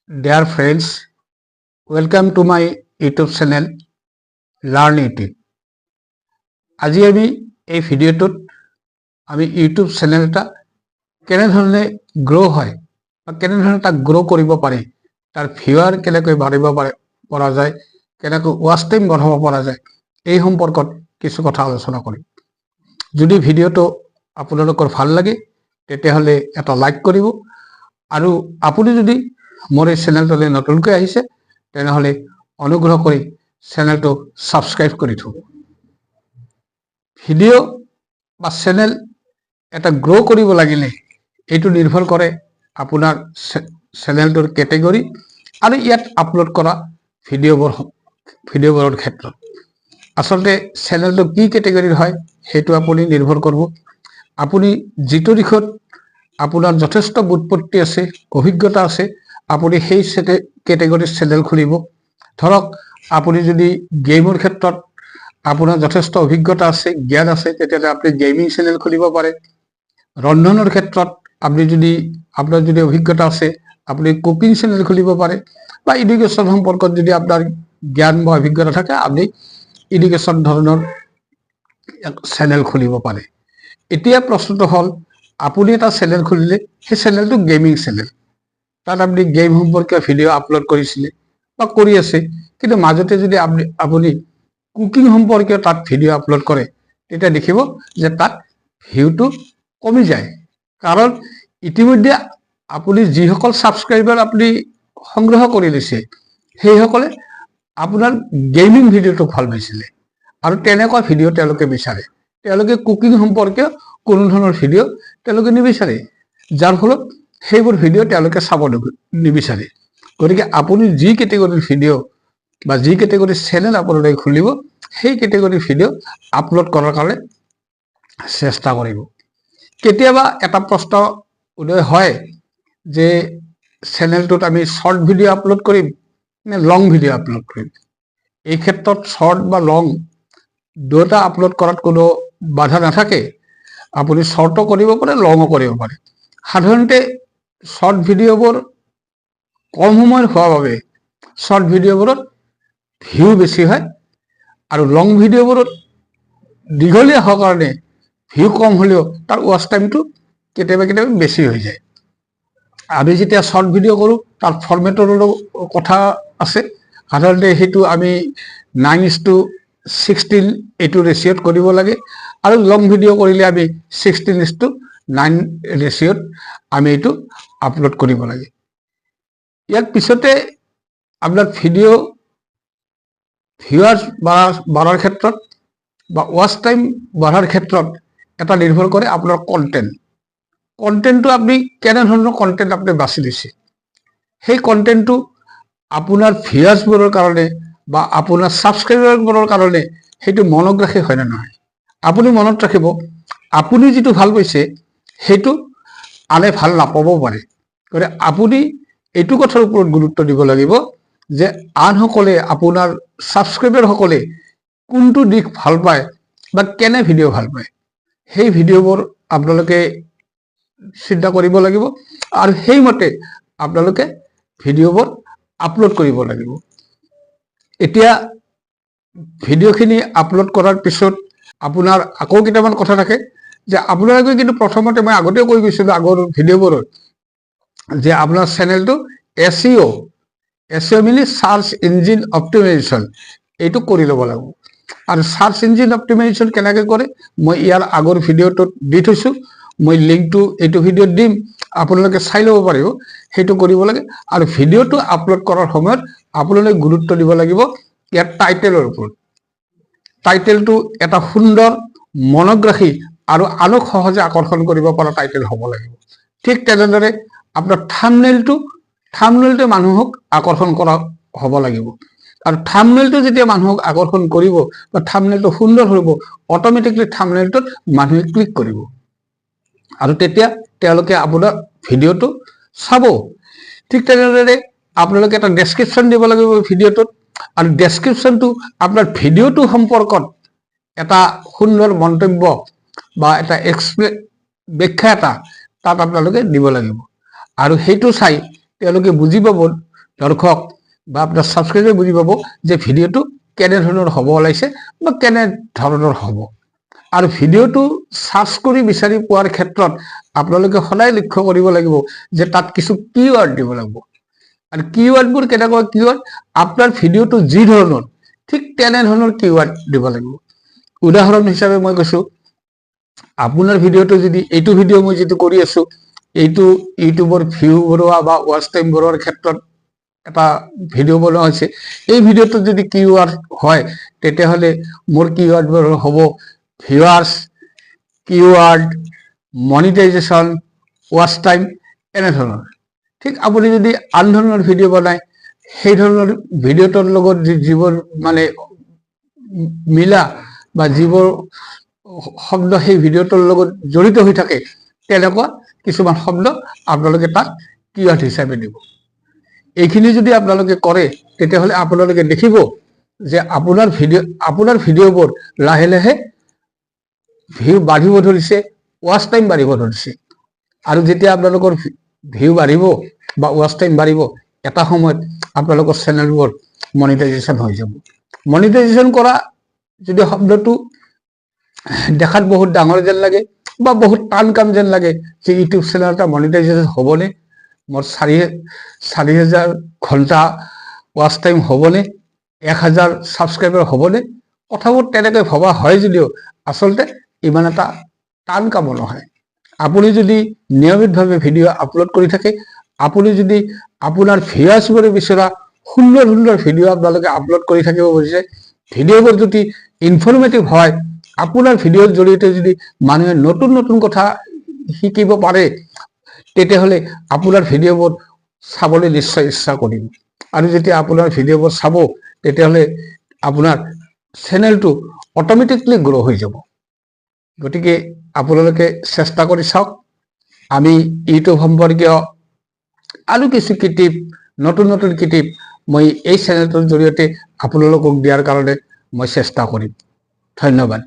Dear friends, welcome to my YouTube channel Learn YouTube. আজি আমি এই ভিডিওটোত আমি ইউটিউব চেনেলটা কেনেধৰণে গ্ৰো হয় বা কেনেধৰণে তাক গ্ৰো কৰিব পাৰি, তাৰ ভিউৱাৰ কেনেকৈ বাঢ়িব পৰা যায়, কেনেকৈ ৱাচ টাইম বঢ়াব পৰা যায়, এই সম্পৰ্কত কিছু কথা আলোচনা কৰিম। যদি ভিডিওটো আপোনালোকৰ ভাল লাগে তেতিয়াহ'লে এটা লাইক কৰিব, আৰু আপুনি যদি মোৰ এই চেনেলটোলৈ নতুনকৈ আহিছে তেনেহ'লে অনুগ্ৰহ কৰি চেনেলটো ছাবস্ক্ৰাইব কৰি থ'ব। ভিডিঅ' বা চেনেল এটা গ্ৰ' কৰিব লাগিলে এইটো নিৰ্ভৰ কৰে আপোনাৰ চেনেলটোৰ কেটেগৰী আৰু ইয়াত আপলোড কৰা ভিডিঅ'বোৰৰ ক্ষেত্ৰত। আচলতে চেনেলটো কি কেটেগৰীৰ হয় সেইটো আপুনি নিৰ্ভৰ কৰিব। আপুনি যিটো দিশত আপোনাৰ যথেষ্ট বুৎপত্তি আছে, অভিজ্ঞতা আছে, আপুনি সেই কেটেগৰীৰ চেনেল খুলিব। ধৰক আপুনি যদি গেমৰ ক্ষেত্ৰত আপোনাৰ যথেষ্ট অভিজ্ঞতা আছে, জ্ঞান আছে, তেতিয়াহ'লে আপুনি গেমিং চেনেল খুলিব পাৰে। ৰন্ধনৰ ক্ষেত্ৰত আপোনাৰ যদি অভিজ্ঞতা আছে আপুনি কুকিং চেনেল খুলিব পাৰে, বা এডুকেশ্যন সম্পৰ্কত যদি আপোনাৰ জ্ঞান বা অভিজ্ঞতা থাকে আপুনি এডুকেশ্যন ধৰণৰ চেনেল খুলিব পাৰে। এতিয়া প্ৰশ্নটো হ'ল, আপুনি এটা চেনেল খুলিলে সেই চেনেলটো গেমিং চেনেল, তাত আপুনি গেম সম্পৰ্কীয় ভিডিঅ' আপলোড কৰিছিলে বা কৰি আছে, কিন্তু মাজতে যদি আপুনি কুকিং সম্পৰ্কীয় তাত ভিডিঅ' আপলোড কৰে তেতিয়া দেখিব যে তাত ভিউটো কমি যায়। কাৰণ ইতিমধ্যে আপুনি যিসকল ছাবস্ক্ৰাইবাৰ আপুনি সংগ্ৰহ কৰি লৈছে সেইসকলে আপোনাৰ গেমিং ভিডিঅ'টো ভাল পাইছিলে, আৰু তেনেকুৱা ভিডিঅ' তেওঁলোকে বিচাৰে। তেওঁলোকে কুকিং সম্পৰ্কীয় কোনো ধৰণৰ ভিডিঅ' তেওঁলোকে নিবিচাৰে, যাৰ ফলত সেইবোৰ ভিডিঅ' তেওঁলোকে চাব নিবিচাৰে। গতিকে আপুনি যি কেটেগৰীৰ ভিডিঅ' বা যি কেটেগৰীৰ চেনেল আপোনালোকে খুলিব সেই কেটেগৰীৰ ভিডিঅ' আপলোড কৰাৰ কাৰণে চেষ্টা কৰিব। কেতিয়াবা এটা প্ৰশ্ন উদয় হয় যে চেনেলটোত আমি শ্বৰ্ট ভিডিঅ' আপলোড কৰিম নে লং ভিডিঅ' আপলোড কৰিম। এই ক্ষেত্ৰত শ্বৰ্ট বা লং দুটা আপলোড কৰাত কোনো বাধা নাথাকে। আপুনি শ্বৰ্টো কৰিব পাৰে, লঙো কৰিব পাৰে। সাধাৰণতে শ্বৰ্ট ভিডিঅ'বোৰ কম সময়ৰ হোৱাৰ বাবে শ্বৰ্ট ভিডিঅ'বোৰত ভিউ বেছি হয়, আৰু লং ভিডিঅ'বোৰত দীঘলীয়া হোৱাৰ কাৰণে ভিউ কম হ'লেও তাৰ ৱাচ টাইমটো কেতিয়াবা বেছি হৈ যায়। আমি যেতিয়া শ্বৰ্ট ভিডিঅ' কৰোঁ তাৰ ফৰ্মেটৰো কথা আছে। সাধাৰণতে সেইটো আমি 9:16 এইটো ৰেচিঅ'ত কৰিব লাগে, আৰু লং ভিডিঅ' কৰিলে আমি 16:9 ৰেচিঅ'ত আমি এইটো আপলোড কৰিব লাগে। ইয়াৰ পিছতে আপোনাৰ ভিডিঅ' ভিউৱাৰ্ছ বাঢ়াৰ ক্ষেত্ৰত বা ৱাচ টাইম বাঢ়াৰ ক্ষেত্ৰত এটা নিৰ্ভৰ কৰে আপোনাৰ কণ্টেণ্টটো আপুনি কেনেধৰণৰ কণ্টেণ্ট আপুনি বাছি লৈছে। সেই কণ্টেণ্টটো আপোনাৰ ভিউৱাৰ্ছবোৰৰ কাৰণে বা আপোনাৰ ছাবস্ক্ৰাইবাৰবোৰৰ কাৰণে সেইটো মনোগ্ৰাহী হয় নে নহয়। আপুনি মনত ৰাখিব, আপুনি যিটো ভাল পাইছে সেইটো আনে ভাল নাপাবও পাৰে। গতিকে আপুনি এইটো কথাৰ ওপৰত গুৰুত্ব দিব লাগিব যে আনসকলে, আপোনাৰ ছাবস্ক্ৰাইবাৰসকলে কোনটো দিশ ভাল পায় বা কেনে ভিডিঅ' ভাল পায়, সেই ভিডিঅ'বোৰ আপোনালোকে চিন্তা কৰিব লাগিব, আৰু সেইমতে আপোনালোকে ভিডিঅ'বোৰ আপলোড কৰিব লাগিব। এতিয়া ভিডিঅ'খিনি আপলোড কৰাৰ পিছত আপোনাৰ আকৌ কেইটামান কথা থাকে যে আপোনালোকে কিন্তু প্ৰথমতে মই আগতে কৈ গৈছিলোঁ আগৰ ভিডিঅ'বোৰত যে আপোনাৰ চেনেলটো SEO mini search engine optimisation এইটো কৰি ল'ব লাগিব। আৰু চাৰ্চ ইঞ্জিন অপটিমাইজেশ্যন কেনেকৈ কৰে মই ইয়াৰ আগৰ ভিডিঅ'টোত দি থৈছোঁ, মই লিংকটো এইটো ভিডিঅ'ত দিম, আপোনালোকে চাই ল'ব পাৰিব। সেইটো কৰিব লাগে। আৰু ভিডিঅ'টো আপলোড কৰাৰ সময়ত আপোনালোকে গুৰুত্ব দিব লাগিব ইয়াৰ টাইটেলৰ ওপৰত। টাইটেলটো এটা সুন্দৰ, মনোগ্ৰাহী আৰু আনক সহজে আকৰ্ষণ কৰিব পৰা টাইটেল হ'ব লাগিব। ঠিক তেনেদৰে আপোনাৰ থাম্বনেইলটো মানুহক আকৰ্ষণ কৰা হ'ব লাগিব। আৰু থাম্বনেইলটো যেতিয়া মানুহক আকৰ্ষণ কৰিব বা থাম্বনেইলটো সুন্দৰ হ'ব, অট'মেটিকলি থাম্বনেইলটোত মানুহে ক্লিক কৰিব, আৰু তেতিয়া তেওঁলোকে আপোনাৰ ভিডিঅ'টো চাব। ঠিক তেনেদৰে আপোনালোকে এটা ডেছক্ৰিপশ্যন দিব লাগিব ভিডিঅ'টোত, আৰু ডেছক্ৰিপশ্যনটো আপোনাৰ ভিডিঅ'টো সম্পৰ্কত এটা সুন্দৰ মন্তব্য বা এটা ব্যাখ্যা এটা তাত আপোনালোকে দিব লাগিব, আৰু সেইটো চাই তেওঁলোকে বুজি পাব দৰ্শক বা আপোনাৰ ছাবস্ক্ৰাইবাৰে বুজি পাব যে ভিডিঅ'টো কেনেধৰণৰ হ'ব ওলাইছে বা কেনেধৰণৰ হ'ব। আৰু ভিডিঅ'টো সাৰ্চ কৰি বিচাৰি পোৱাৰ ক্ষেত্ৰত আপোনালোকে সদায় লক্ষ্য কৰিব লাগিব যে তাত কিছু কিৱৰ্ড দিব লাগিব। আৰু কিৱৰ্ডবোৰ কেনেকুৱা কিৱৰ্ড, আপোনাৰ ভিডিঅ'টো যি ধৰণৰ ঠিক তেনেধৰণৰ কিৱৰ্ড দিব লাগিব। উদাহৰণ হিচাপে মই কৈছোঁ, আপোনাৰ ভিডিঅ'টো যদি এইটো ভিডিঅ' মই যিটো কৰি আছোঁ, এইটো ইউটিউবৰ ভিউ বঢ়োৱা বা ৱাচ টাইম বঢ়োৱাৰ ক্ষেত্ৰত এটা ভিডিঅ' বনোৱা হৈছে। এই ভিডিঅ'টোত যদি কিৱৰ্ড হয় তেতিয়াহ'লে মোৰ কিৱৰ্ডবোৰ হ'ব viewers, keyword, monetisation, watch time, এনেধৰণৰ। ঠিক আপুনি যদি আন ধৰণৰ ভিডিঅ' বনায়, সেই ধৰণৰ ভিডিঅ'টোৰ লগত যিবোৰ মানে মিলা বা যিবোৰ শব্দ সেই ভিডিঅ'টোৰ লগত জড়িত হৈ থাকে, তেনেকুৱা কিছুমান শব্দ আপোনালোকে তাত কিৱৰ্ড হিচাপে দিব। এইখিনি যদি আপোনালোকে কৰে তেতিয়াহ'লে আপোনালোকে দেখিব যে আপোনাৰ ভিডিঅ'বোৰ লাহে লাহে ভিউ বাঢ়িব ধৰিছে, ৱাচ টাইম বাঢ়িব ধৰিছে। আৰু যেতিয়া আপোনালোকৰ ভিউ বাঢ়িব বা ৱাচ টাইম বাঢ়িব, এটা সময়ত আপোনালোকৰ চেনেলবোৰ মনিটাইজেশ্যন হৈ যাব। মনিটাইজেশ্যন কৰা যদি শব্দটো দেখাত বহুত ডাঙৰ যেন লাগে বা বহুত টান কাম যেন লাগে যে ইউটিউব চেনেল এটা মনিটাইজেশ্যন হ'বনে, মোৰ 4,000 ঘণ্টা ৱাচ টাইম হ'বনে, 1,000 ছাবস্ক্ৰাইবাৰ হ'বনে, কথাবোৰ তেনেকৈ ভবা হয় যদিও আচলতে ইমান এটা টান কামো নহয়। আপুনি যদি নিয়মিতভাৱে ভিডিঅ' আপলোড কৰি থাকে, আপুনি যদি আপোনাৰ ভিউৱাৰ্ছবোৰে বিচৰা সুন্দৰ সুন্দৰ ভিডিঅ' আপোনালোকে আপলোড কৰি থাকিব বিচাৰে, ভিডিঅ'বোৰ যদি ইনফৰ্মেটিভ হয়, আপোনাৰ ভিডিঅ'ৰ জৰিয়তে যদি মানুহে নতুন নতুন কথা শিকিব পাৰে, তেতিয়াহ'লে আপোনাৰ ভিডিঅ'বোৰ চাবলৈ নিশ্চয় ইচ্ছা কৰিম। আৰু যেতিয়া আপোনাৰ ভিডিঅ'বোৰ চাব তেতিয়াহ'লে আপোনাৰ চেনেলটো অট'মেটিকলি গ্ৰ' হৈ যাব। গতিকে আপোনালোকে চেষ্টা কৰি চাওক। আমি ইউটিউব সম্পৰ্কীয় আৰু কিছু কিটিপ, নতুন নতুন কিটিপ মই এই চেনেলটোৰ জৰিয়তে আপোনালোকক দিয়াৰ কাৰণে মই চেষ্টা কৰিম। ধন্যবাদ।